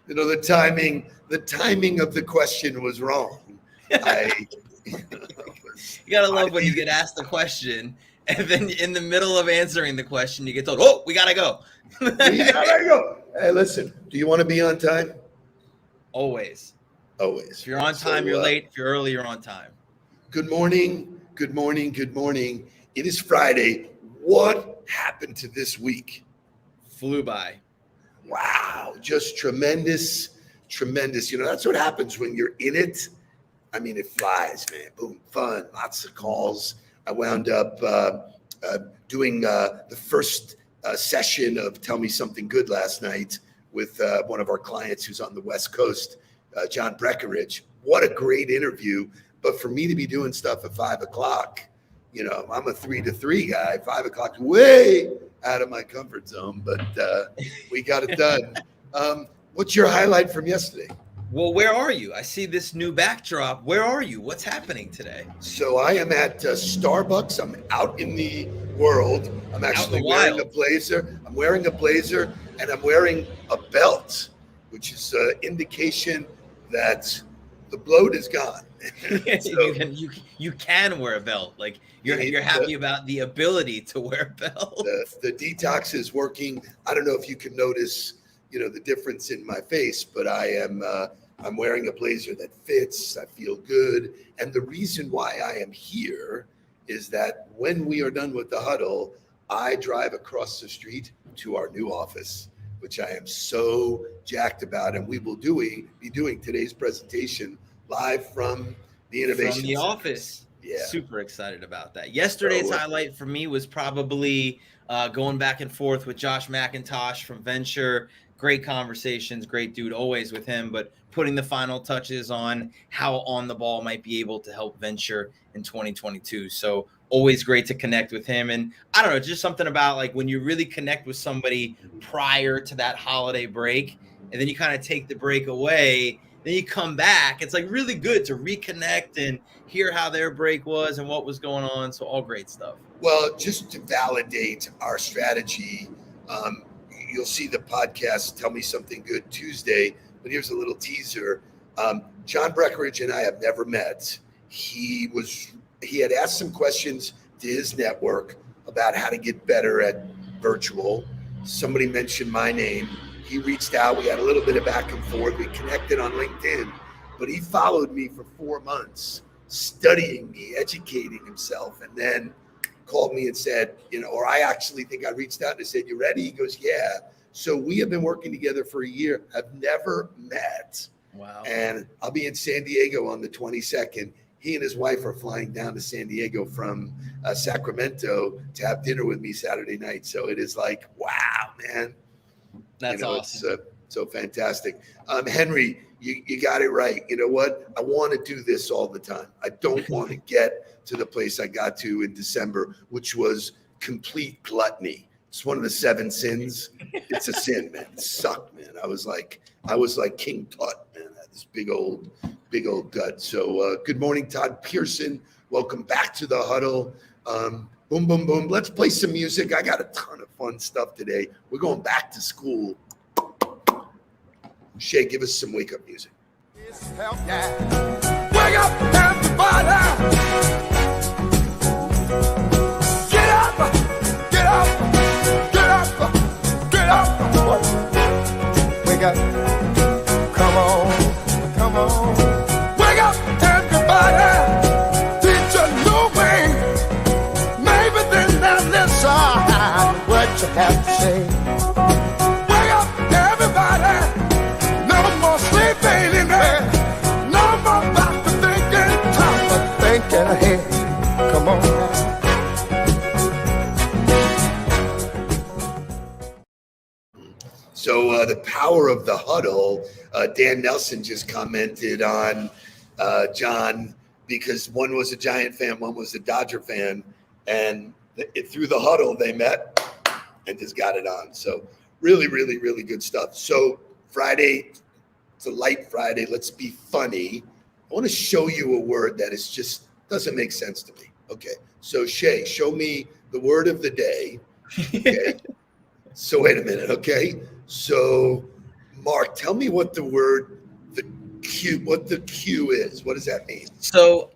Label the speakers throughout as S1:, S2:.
S1: The timing of the question was wrong.
S2: You gotta love when you get asked the question, and then in the middle of answering the question, you get told, "Oh, we gotta go."
S1: We gotta go. Hey, listen. Do you want to be on time?
S2: Always.
S1: Always.
S2: If you're on time, you're late. If you're early, you're on time.
S1: Good morning. Good morning. Good morning. It is Friday. What happened to this week?
S2: Flew by.
S1: Wow. Just tremendous. That's what happens when you're in it. I mean, it flies, man. Boom, fun, lots of calls. I wound up doing the first session of Tell Me Something Good last night with one of our clients who's on the West Coast, John Breckenridge. What a great interview. But for me to be doing stuff at 5 o'clock, I'm a 3 to 3 guy. 5 o'clock, way out of my comfort zone, but we got it done. What's your highlight from yesterday?
S2: Well, where are you? I see this new backdrop. Where are you? What's happening today?
S1: So I am at Starbucks. I'm out in the world. I'm actually wearing a blazer. And I'm wearing a belt, which is an indication that the bloat is gone.
S2: So, you can wear a belt. Like you're happy about the ability to wear a belt.
S1: The detox is working. I don't know if you can notice, the difference in my face, but I'm wearing a blazer that fits. I feel good. And the reason why I am here is that when we are done with the huddle, I drive across the street to our new office, which I am so jacked about. And we will be doing today's presentation live from the Innovation
S2: From the office.
S1: Yeah.
S2: Super excited about that. Yesterday's highlight for me was probably going back and forth with Josh McIntosh from Venture. Great conversations, great dude, always with him, but putting the final touches on how On the Ball might be able to help Venture in 2022. So always great to connect with him. And I don't know, just something about like when you really connect with somebody prior to that holiday break, and then you kind of take the break away, then you come back. It's like really good to reconnect and hear how their break was and what was going on. So all great stuff.
S1: Well, just to validate our strategy, you'll see the podcast, Tell Me Something Good Tuesday, but here's a little teaser. John Breckenridge and I have never met. He had asked some questions to his network about how to get better at virtual. Somebody mentioned my name. He reached out. We had a little bit of back and forth. We connected on LinkedIn, but he followed me for 4 months, studying me, educating himself, and then called me and said, or I actually think I reached out and said, "You ready?" He goes, "Yeah." So we have been working together for a year. I've never met.
S2: Wow.
S1: And I'll be in San Diego on the 22nd. He and his wife are flying down to San Diego from Sacramento to have dinner with me Saturday night. So it is like, wow, man.
S2: That's awesome.
S1: It's so fantastic. Henry, you got it right. You know what? I want to do this all the time. I don't want to get to the place I got to in December, which was complete gluttony. It's one of the 7 sins. It's a sin, man. It sucked, man. I was like King Tut, man. I had this big old gut. So good morning, Todd Pearson. Welcome back to the huddle. Boom, boom, boom. Let's play some music. I got a ton of fun stuff today. We're going back to school. Shay, give us some wake-up music.
S3: Help, yeah. Wake up, everybody. Get up, get up, get up, get up. Wake up. Come on, come on. Wake up, everybody. Teach a new way. Maybe then they'll listen what you have to say. Wake up, everybody. No more sleeping in bed. No more about to thinking. Time for thinking ahead. Come on now.
S1: So the power of the huddle, Dan Nelson just commented on John, because one was a Giant fan, one was a Dodger fan, and through the huddle they met and just got it on. So really, really, really good stuff. So Friday, it's a light Friday. Let's be funny. I want to show you a word that is just doesn't make sense to me. Okay. So Shay, show me the word of the day. Okay. So wait a minute. Okay. So Mark, tell me what the Q is. What does that mean?
S2: So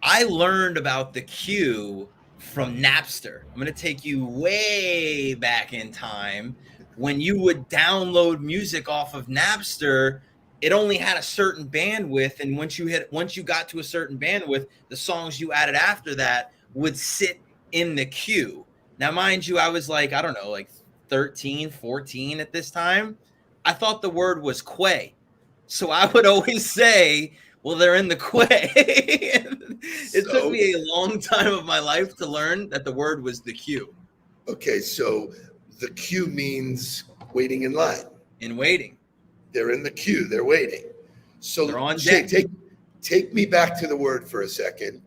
S2: I learned about the Q from Napster. I'm going to take you way back in time when you would download music off of Napster. It only had a certain bandwidth, and once you got to a certain bandwidth, the songs you added after that would sit in the queue. Now, mind you, I was like, I don't know, like 13, 14 at this time. I thought the word was quay. So I would always say, well, they're in the quay. It took me a long time of my life to learn that the word was the queue.
S1: Okay, so the queue means waiting in line.
S2: In waiting.
S1: They're in the queue. They're waiting. So
S2: they're on
S1: Jake, take me back to the word for a second.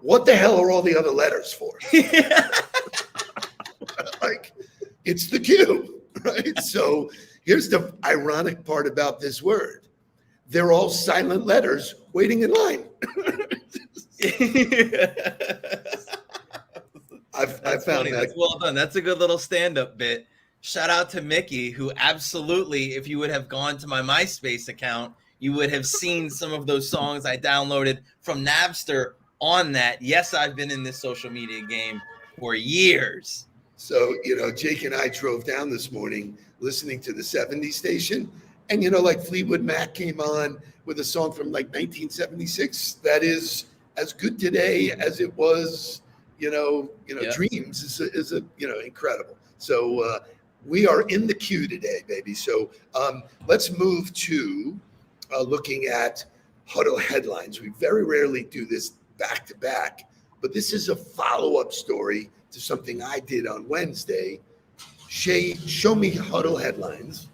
S1: What the hell are all the other letters for? Like, it's the queue, right? So here's the ironic part about this word. They're all silent letters waiting in line. I found that.
S2: That's well done. That's a good little stand-up bit. Shout out to Mickey, who absolutely, if you would have gone to my MySpace account, you would have seen some of those songs I downloaded from Napster on that. Yes, I've been in this social media game for years.
S1: So, Jake and I drove down this morning listening to the 70s station. And, like Fleetwood Mac came on with a song from like 1976 that is as good today as it was, Dreams is incredible. So we are in the queue today, baby. So let's move to looking at Huddle headlines. We very rarely do this back to back, but this is a follow-up story to something I did on Wednesday. Shay, show me Huddle headlines.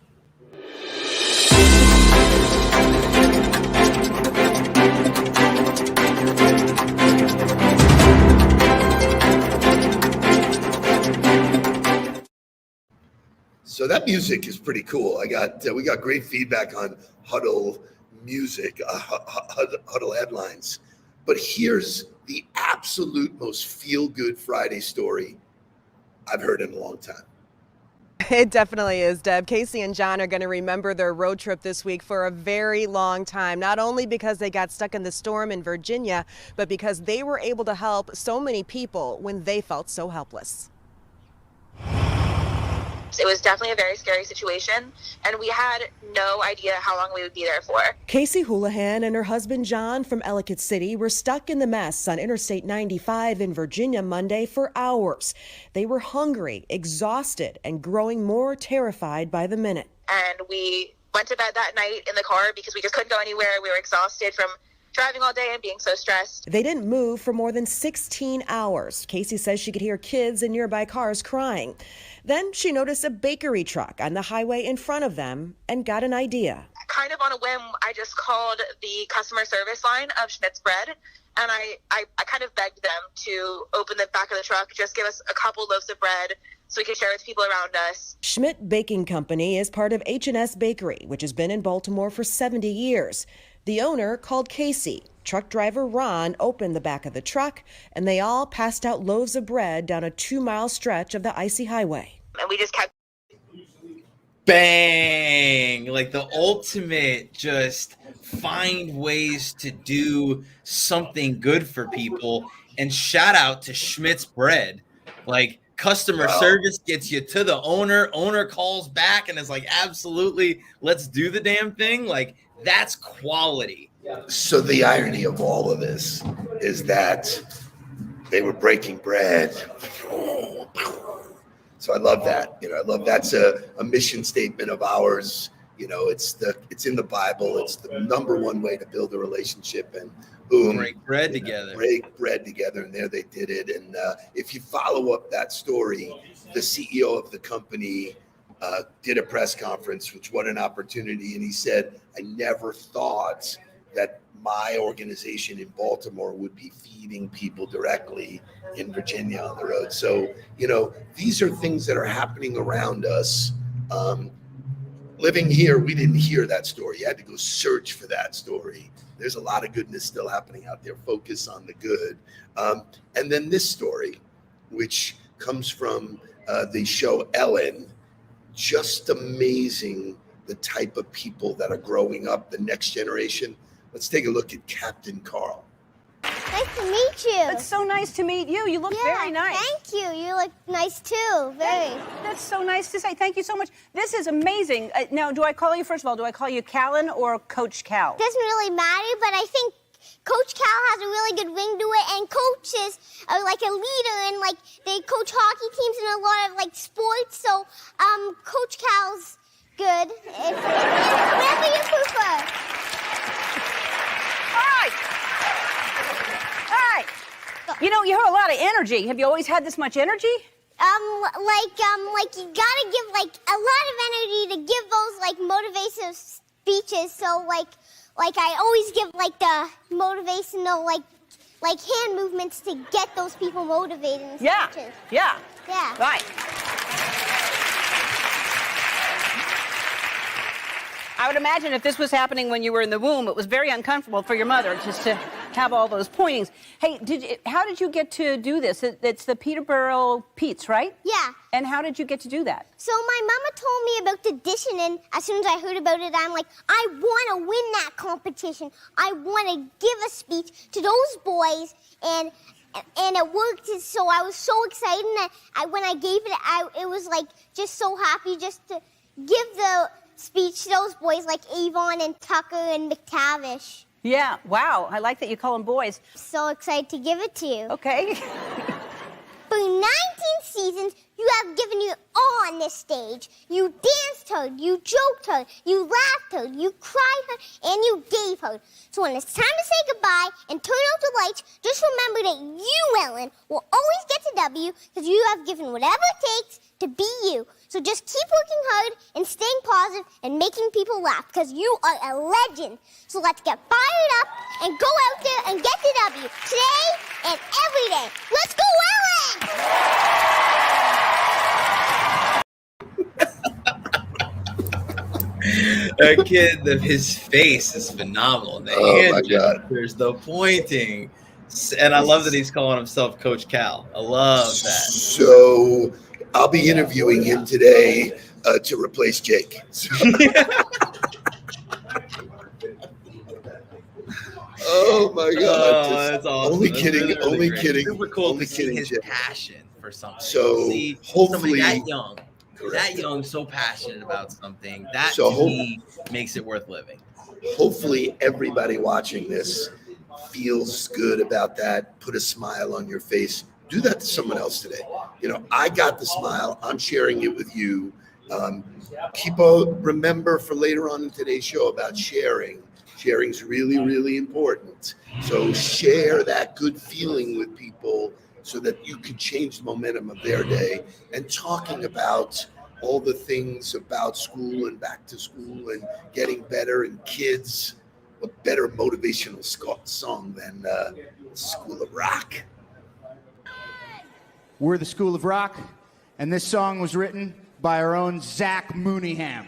S1: So that music is pretty cool. We got great feedback on Huddle music, Huddle headlines. But here's the absolute most feel-good Friday story I've heard in a long time.
S4: It definitely is, Deb. Casey and John are going to remember their road trip this week for a very long time, not only because they got stuck in the storm in Virginia, but because they were able to help so many people when they felt so helpless.
S5: It was definitely a very scary situation, and we had no idea how long we would be there for.
S4: Casey Houlihan and her husband John from Ellicott City were stuck in the mess on Interstate 95 in Virginia Monday for hours. They were hungry, exhausted, and growing more terrified by the minute.
S5: And we went to bed that night in the car because we just couldn't go anywhere. We were exhausted from driving all day and being so stressed.
S4: They didn't move for more than 16 hours. Casey says she could hear kids in nearby cars crying. Then she noticed a bakery truck on the highway in front of them and got an idea.
S5: Kind of on a whim, I just called the customer service line of Schmidt's Bread, and I kind of begged them to open the back of the truck, just give us a couple loaves of bread so we could share with people around us.
S4: Schmidt Baking Company is part of H&S Bakery, which has been in Baltimore for 70 years. The owner called Casey. Truck driver Ron opened the back of the truck, and they all passed out loaves of bread down a 2-mile stretch of the icy highway.
S5: And we just kept
S2: bang, like the ultimate, just find ways to do something good for people. And shout out to Schmidt's Bread. Like, customer service gets you to the owner calls back and is like, absolutely, let's do the damn thing. Like, that's quality.
S1: So the irony of all of this is that they were breaking bread. So I love that. I love that's a mission statement of ours. It's in the Bible. It's the number one way to build a relationship, and boom,
S2: break bread together.
S1: And there they did it. And if you follow up that story, the CEO of the company did a press conference, which what an opportunity. And he said, I never thought that my organization in Baltimore would be feeding people directly in Virginia on the road. So, these are things that are happening around us. Living here, we didn't hear that story. You had to go search for that story. There's a lot of goodness still happening out there. Focus on the good. And then this story, which comes from the show Ellen. just amazing, the type of people that are growing up, the next generation. Let's take a look at Captain Carl.
S6: Nice to meet you.
S7: It's so nice to meet you. You look very nice.
S6: Thank you. You look nice too. Very.
S7: That's so nice to say. Thank you so much. This is amazing. Now, do I call you, first of all, do I call you Callan or Coach Cal?
S6: Doesn't really matter, but I think Coach Cal has a really good ring to it, and coaches are like a leader, and like they coach hockey teams and a lot of like sports. So, Coach Cal's good. Whatever you prefer.
S7: All right. You know, you have a lot of energy. Have you always had this much energy?
S6: Like you gotta give like a lot of energy to give those like motivational speeches. So like I always give like the motivational like hand movements to get those people motivated in speeches.
S7: Yeah. Right. I would imagine if this was happening when you were in the womb, it was very uncomfortable for your mother just to have all those pointings. Hey, how did you get to do this? It's the Peterborough Pete's, right?
S6: Yeah.
S7: And how did you get to do that?
S6: So my mama told me about the audition, and as soon as I heard about it, I'm like, I want to win that competition. I want to give a speech to those boys, and it worked. So I was so excited, and when I gave it, it was like just so happy just to give the speech to those boys like Avon and Tucker and McTavish.
S7: Yeah, wow. I like that you call them boys.
S6: So excited to give it to you.
S7: Okay.
S6: For 19 seasons, you have given your all on this stage. You danced hard, you joked hard, you laughed hard, you cried hard, and you gave hard. So when it's time to say goodbye and turn out the lights, just remember that you, Ellen, will always get to W because you have given whatever it takes to be you. So just keep working hard and staying positive and making people laugh because you are a legend. So let's get fired up and go out there and get the W today and every day. Let's go, Ellen!
S2: That kid, his face is phenomenal. The hand gestures, the pointing. And I love that he's calling himself Coach Cal. I love that.
S1: So I'll be interviewing him today to replace Jake. Oh my God!
S2: Oh, that's awesome.
S1: Only
S2: That's
S1: kidding.
S2: really
S1: Only
S2: great.
S1: kidding.
S2: Super cool
S1: Only
S2: to see
S1: kidding,
S2: his
S1: Jake.
S2: passion for something.
S1: So
S2: see
S1: hopefully,
S2: somebody that young,
S1: correct.
S2: so passionate about something that
S1: So
S2: to me makes it worth living.
S1: Hopefully, everybody watching this feels good about that. Put a smile on your face. Do that to someone else today. You know, I got the smile. I'm sharing it with you. People remember for later on in today's show about sharing. Sharing's really, really important. So share that good feeling with people so that you can change the momentum of their day. And talking about all the things about school and back to school and getting better and kids, a better motivational song than School of Rock.
S8: We're the School of Rock, and this song was written by our own Zach Mooneyham.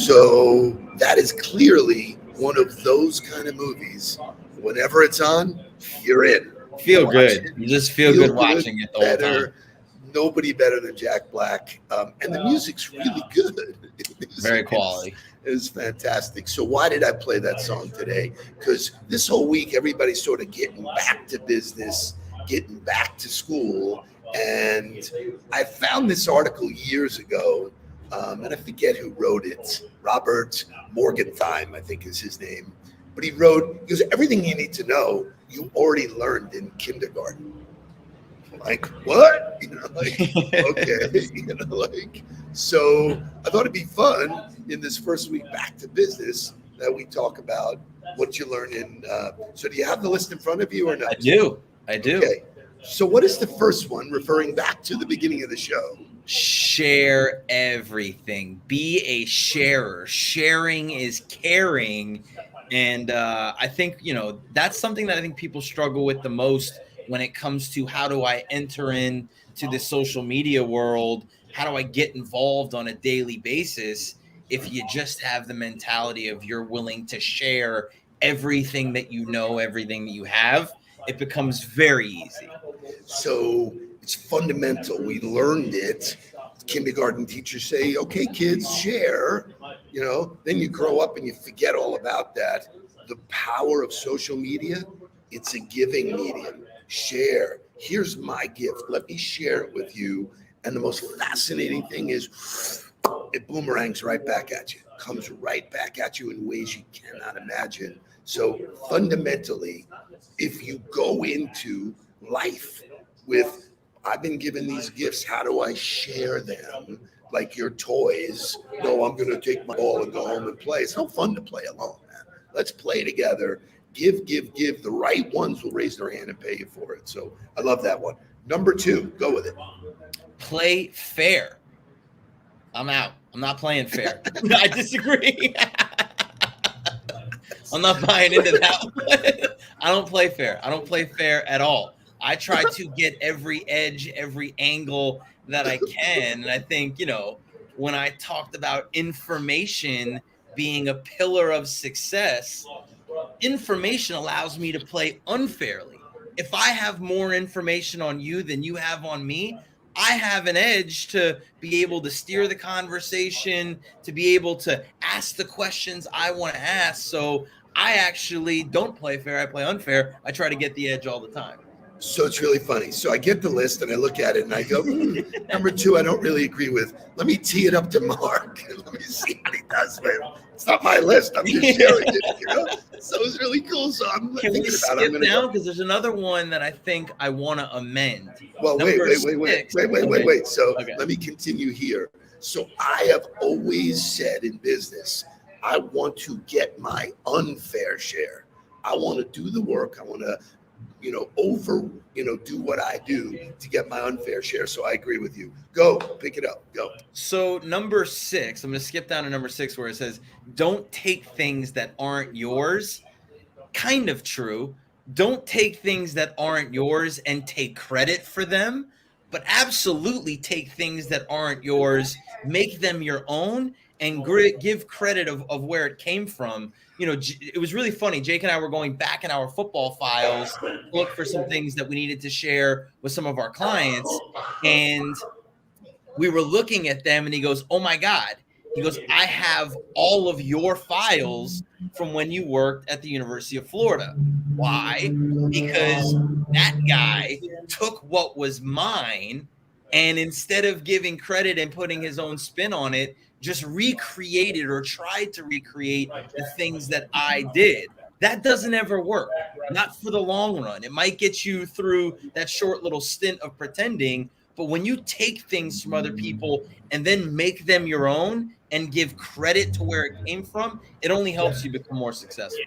S1: So that is clearly one of those kind of movies. Whenever it's on, you're in.
S2: Feel
S1: Watch
S2: good.
S1: it.
S2: You just feel good watching it the whole time.
S1: Better. Nobody better than Jack Black. And the music's really good.
S2: Very quality.
S1: Is fantastic. So why did I play that song today? Because this whole week, everybody's sort of getting back to business, getting back to school. And I found this article years ago, and I forget who wrote it. Robert Morgenthau, I think is his name. But he goes, everything you need to know, you already learned in kindergarten. Like, what? Okay. So I thought it'd be fun in this first week back to business that we talk about what you learn in. So do you have the list in front of you or not?
S2: I do.
S1: Okay. So what is the first one, referring back to the beginning of the show?
S2: Share everything. Be a sharer. Sharing is caring. And I think, that's something that I think people struggle with the most when it comes to how do I enter into the social media world? How do I get involved on a daily basis? If you just have the mentality of you're willing to share everything that you know, everything that you have, it becomes very easy.
S1: So it's fundamental. We learned it. Kindergarten teachers say, okay, kids, share. Then you grow up and you forget all about that. The power of social media, it's a giving medium. Share. Here's my gift. Let me share it with you. And the most fascinating thing is it boomerangs right back at you, comes right back at you in ways you cannot imagine. So fundamentally, if you go into life with, I've been given these gifts, how do I share them? Like your toys. No, I'm going to take my ball and go home and play. It's no fun to play alone, man. Let's play together. Give. The right ones will raise their hand and pay you for it. So I love that one. Number 2, go with it.
S2: Play fair. I'm out. I'm not playing fair. I disagree. I'm not buying into that one. I don't play fair. I don't play fair at all. I try to get every edge, every angle that I can. And I think, when I talked about information being a pillar of success, information allows me to play unfairly. If I have more information on you than you have on me, I have an edge to be able to steer the conversation, to be able to ask the questions I want to ask. So I actually don't play fair. I play unfair. I try to get the edge all the time.
S1: So it's really funny. So I get the list and I look at it and I go, number 2, I don't really agree with. Let me tee it up to Mark. Let me see what he does. It's not my list. I'm just sharing it. So it's really cool. So I'm thinking about it.
S2: Because there's another one that I think I want to amend.
S1: Well, wait. So let me continue here. So I have always said in business, I want to get my unfair share. I want to do the work. I want to do what I do to get my unfair share. So I agree with you. Go, pick it up. Go.
S2: So number 6, I'm going to skip down to number 6 where it says, don't take things that aren't yours. Kind of true. Don't take things that aren't yours and take credit for them, but absolutely take things that aren't yours, make them your own, and give credit of where it came from. It was really funny. Jake and I were going back in our football files to look for some things that we needed to share with some of our clients. And we were looking at them and he goes, oh my God. He goes, I have all of your files from when you worked at the University of Florida. Why? Because that guy took what was mine and instead of giving credit and putting his own spin on it, just recreated or tried to recreate the things that I did. That doesn't ever work, not for the long run. It might get you through that short little stint of pretending, but when you take things from other people and then make them your own and give credit to where it came from, it only helps you become more successful.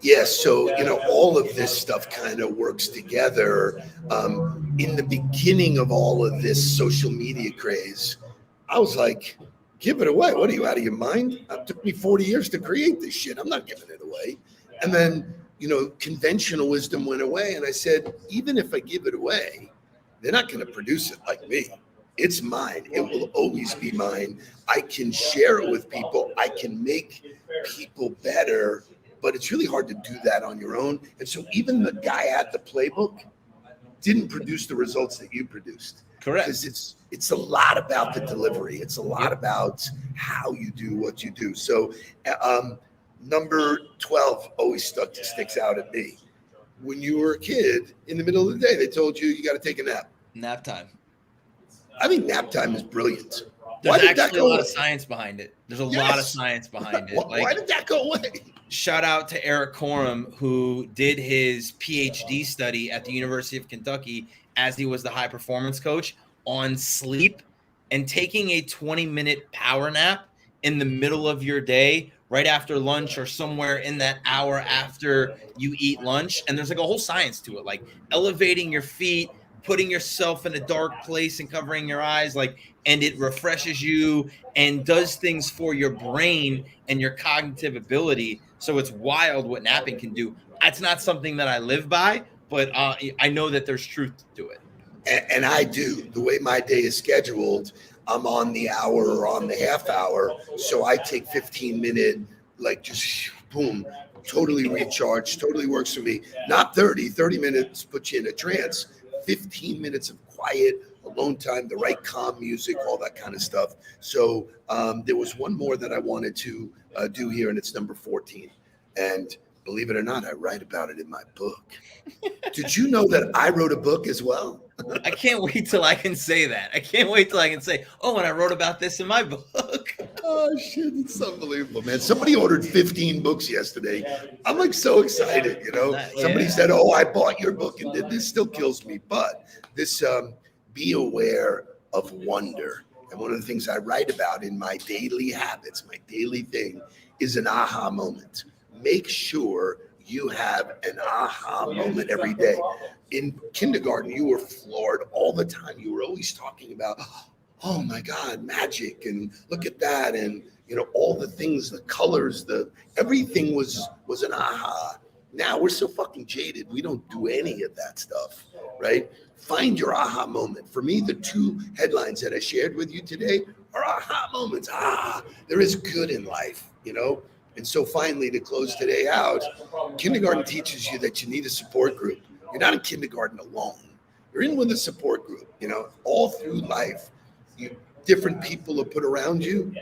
S1: Yes, so all of this stuff kind of works together. In the beginning of all of this social media craze, I was like, give it away. What are you, out of your mind? It took me 40 years to create this shit. I'm not giving it away. And then, conventional wisdom went away. And I said, even if I give it away, they're not going to produce it like me. It's mine. It will always be mine. I can share it with people. I can make people better, but it's really hard to do that on your own. And so even the guy at the playbook didn't produce the results that you produced.
S2: Correct.
S1: Because it's a lot about the delivery. It's a lot about how you do what you do. So number 12 always sticks out at me. When you were a kid, in the middle of the day, they told you got to take a nap.
S2: Nap time.
S1: I think nap time is brilliant.
S2: There's
S1: Why did
S2: actually
S1: that go
S2: a lot
S1: away?
S2: of science behind it. There's a lot of science behind it.
S1: Why did that go away?
S2: Shout out to Eric Corum, who did his PhD study at the University of Kentucky as he was the high performance coach on sleep, and taking a 20-minute power nap in the middle of your day, right after lunch or somewhere in that hour after you eat lunch. And there's like a whole science to it, like elevating your feet, putting yourself in a dark place and covering your eyes, and it refreshes you and does things for your brain and your cognitive ability. So it's wild what napping can do. That's not something that I live by, but I know that there's truth to it.
S1: And I do. The way my day is scheduled, I'm on the hour or on the half hour. So I take 15-minute, just boom, totally recharge, totally works for me. Not 30 minutes puts you in a trance. 15 minutes of quiet, alone time, the right calm music, all that kind of stuff. So there was one more that I wanted to do here, and it's number 14. And believe it or not, I write about it in my book. Did you know that I wrote a book as well?
S2: I can't wait till I can say that. I can't wait till I can say, oh, and I wrote about this in my book.
S1: Oh, shit. It's unbelievable, man. Somebody ordered 15 books yesterday. I'm so excited, Somebody said, oh, I bought your book and did this. Still kills me. But this, be aware of wonder. And one of the things I write about in my daily habits, my daily thing, is an aha moment. Make sure you have an aha moment every day. In kindergarten, you were floored all the time. You were always talking about, oh my God, magic, and look at that, and all the things, the colors, everything was an aha. Now we're so fucking jaded. We don't do any of that stuff, right? Find your aha moment. For me, the two headlines that I shared with you today are aha moments. There is good in life, And so finally, to close today out, kindergarten teaches you that you need a support group. You're not in kindergarten alone. You're in with a support group, all through life. Different people are put around you.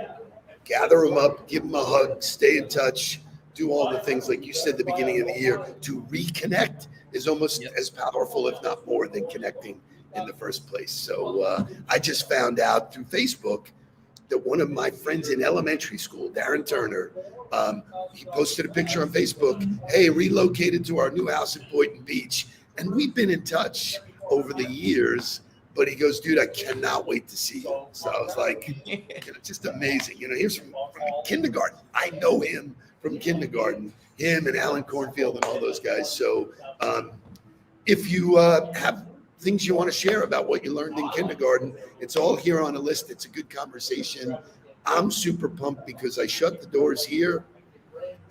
S1: Gather them up, give them a hug, stay in touch, do all the things like you said at the beginning of the year. To reconnect is almost as powerful, if not more, than connecting in the first place. So I just found out through Facebook that one of my friends in elementary school, Darren Turner, he posted a picture on Facebook, hey, relocated to our new house in Boynton Beach. And we've been in touch over the years, but he goes, dude, I cannot wait to see you. So I was like, just amazing. He's from kindergarten. I know him from kindergarten, him and Alan Cornfield and all those guys. So if you have things you want to share about what you learned in kindergarten, it's all here on a list. It's a good conversation. I'm super pumped because I shut the doors here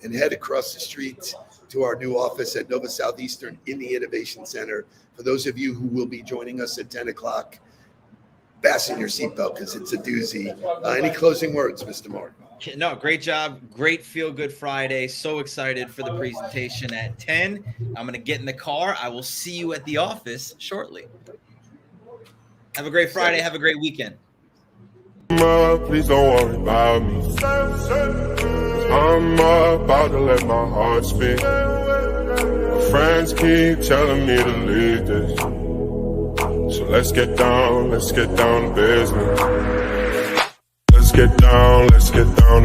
S1: and head across the street to our new office at Nova Southeastern in the Innovation Center. For those of you who will be joining us at 10 o'clock, fasten your seatbelt because it's a doozy. Any closing words, Mr. Martin?
S2: No, great job. Great Feel Good Friday. So excited for the presentation at 10. I'm going to get in the car. I will see you at the office shortly. Have a great Friday. Have a great weekend.
S9: Please don't worry about me. I'm about to let my heart speak. My friends keep telling me to leave this. So let's get down to business. Let's get down